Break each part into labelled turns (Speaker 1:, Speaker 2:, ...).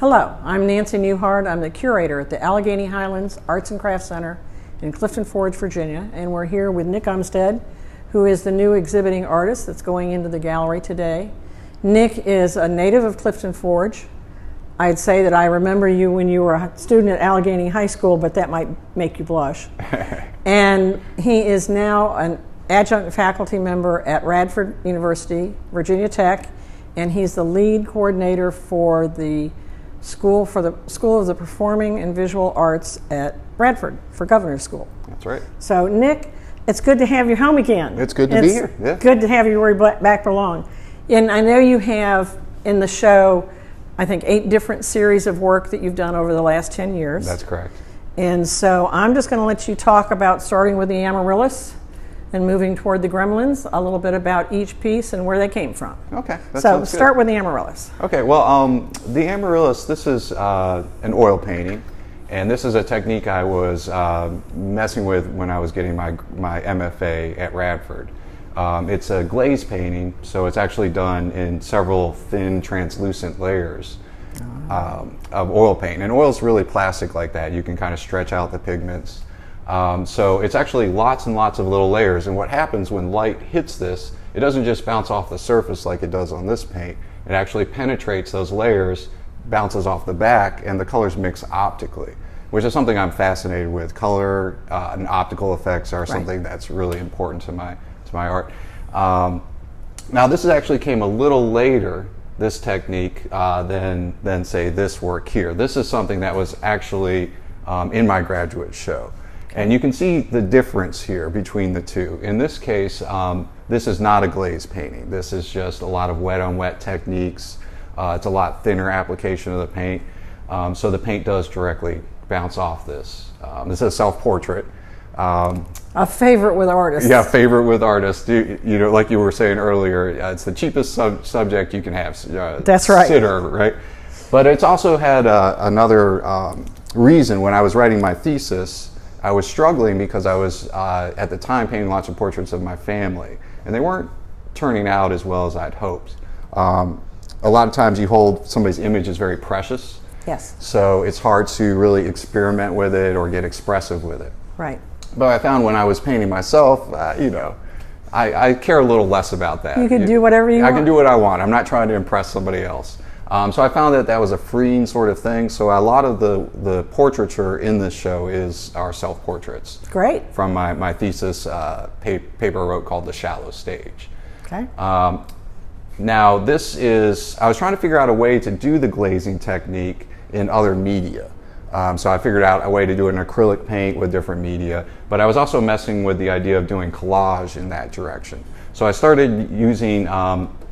Speaker 1: Hello, I'm Nancy Newhart. I'm the curator at the Allegheny Highlands Arts and Crafts Center in Clifton Forge, Virginia, and we're here with Knic Umstead, who is the new exhibiting artist that's going into the gallery today. Knic is a native of Clifton Forge. I'd say that I remember you when you were a student at Allegheny High School, but that might make you blush. And he is now an adjunct faculty member at Radford University, Virginia Tech, and he's the lead coordinator for the School of the Performing and Visual Arts at Radford for Governor's School.
Speaker 2: That's right.
Speaker 1: So Knic, it's good to have you home again.
Speaker 2: It's good to be here. Yeah.
Speaker 1: Good to have you where you back belong. And I know you have in the show, I think 8 different series of work that you've done over the last 10 years.
Speaker 2: That's correct.
Speaker 1: And so I'm just going to let you talk about starting with the Amaryllis and moving toward the Gremlins, a little bit about each piece and where they came from.
Speaker 2: Okay.
Speaker 1: So start with the Amaryllis.
Speaker 2: Okay, well, the Amaryllis, this is an oil painting, and this is a technique I was messing with when I was getting my MFA at Radford. It's a glaze painting, so it's actually done in several thin, translucent layers of oil paint. And oil is really plastic like that. You can kind of stretch out the pigments. So it's actually lots and lots of little layers, and what happens when light hits this, it doesn't just bounce off the surface like it does on this paint. It actually penetrates those layers, bounces off the back, and the colors mix optically, which is something I'm fascinated with. Color and optical effects are something that's really important to my art. Now this actually came a little later, this technique, than say this work here. This is something that was actually in my graduate show. And you can see the difference here between the two. In this case, this is not a glaze painting. This is just a lot of wet on wet techniques. It's a lot thinner application of the paint. So the paint does directly bounce off this. This is a self-portrait.
Speaker 1: A favorite with artists.
Speaker 2: Yeah, favorite with artists. You know, like you were saying earlier, it's the cheapest subject you can have.
Speaker 1: That's right.
Speaker 2: Sitter, right? But it's also had another reason. When I was writing my thesis, I was struggling because I was, at the time, painting lots of portraits of my family, and they weren't turning out as well as I'd hoped. A lot of times you hold somebody's image as very precious.
Speaker 1: Yes.
Speaker 2: So it's hard to really experiment with it or get expressive with it.
Speaker 1: Right.
Speaker 2: But I found when I was painting myself, you know, I care a little less about that.
Speaker 1: You can do whatever you want.
Speaker 2: I can do what I want. I'm not trying to impress somebody else. So I found that was a freeing sort of thing. So a lot of the portraiture in this show are self-portraits.
Speaker 1: Great.
Speaker 2: From my thesis paper I wrote called The Shallow Stage.
Speaker 1: Okay.
Speaker 2: Now this is, I was trying to figure out a way to do the glazing technique in other media. So I figured out a way to do an acrylic paint with different media, but I was also messing with the idea of doing collage in that direction. So I started using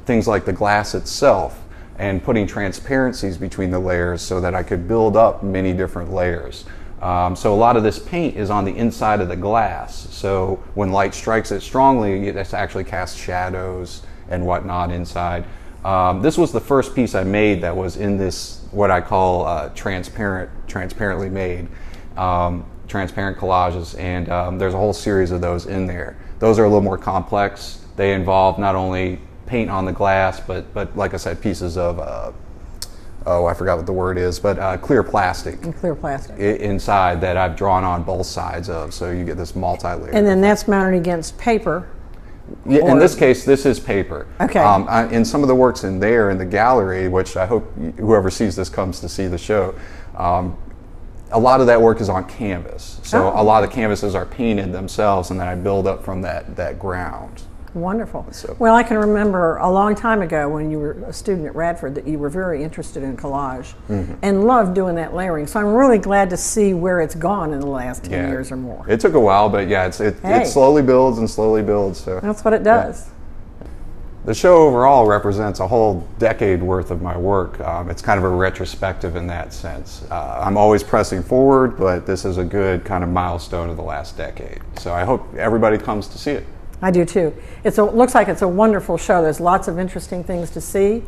Speaker 2: things like the glass itself and putting transparencies between the layers so that I could build up many different layers. So a lot of this paint is on the inside of the glass, so when light strikes it strongly, it actually casts shadows and whatnot inside. This was the first piece I made that was in this, what I call transparently made, transparent collages, and there's a whole series of those in there. Those are a little more complex. They involve not only paint on the glass, but like I said, pieces of, I forgot what the word is, but clear plastic.
Speaker 1: And clear plastic.
Speaker 2: Inside that I've drawn on both sides of, so you get this multi-layer.
Speaker 1: And then that's mounted against paper.
Speaker 2: Yeah, in this case, this is paper.
Speaker 1: Okay.
Speaker 2: In some of the works in there in the gallery, which I hope whoever sees this comes to see the show, a lot of that work is on canvas. So a lot of the canvases are painted themselves, and then I build up from that ground.
Speaker 1: Wonderful. Well, I can remember a long time ago when you were a student at Radford that you were very interested in collage and loved doing that layering. So I'm really glad to see where it's gone in the last 10 years or more.
Speaker 2: It took a while, but yeah, it slowly builds and slowly builds. So
Speaker 1: that's what it does.
Speaker 2: Yeah. The show overall represents a whole decade worth of my work. It's kind of a retrospective in that sense. I'm always pressing forward, but this is a good kind of milestone of the last decade. So I hope everybody comes to see it.
Speaker 1: I do too. It looks like it's a wonderful show. There's lots of interesting things to see.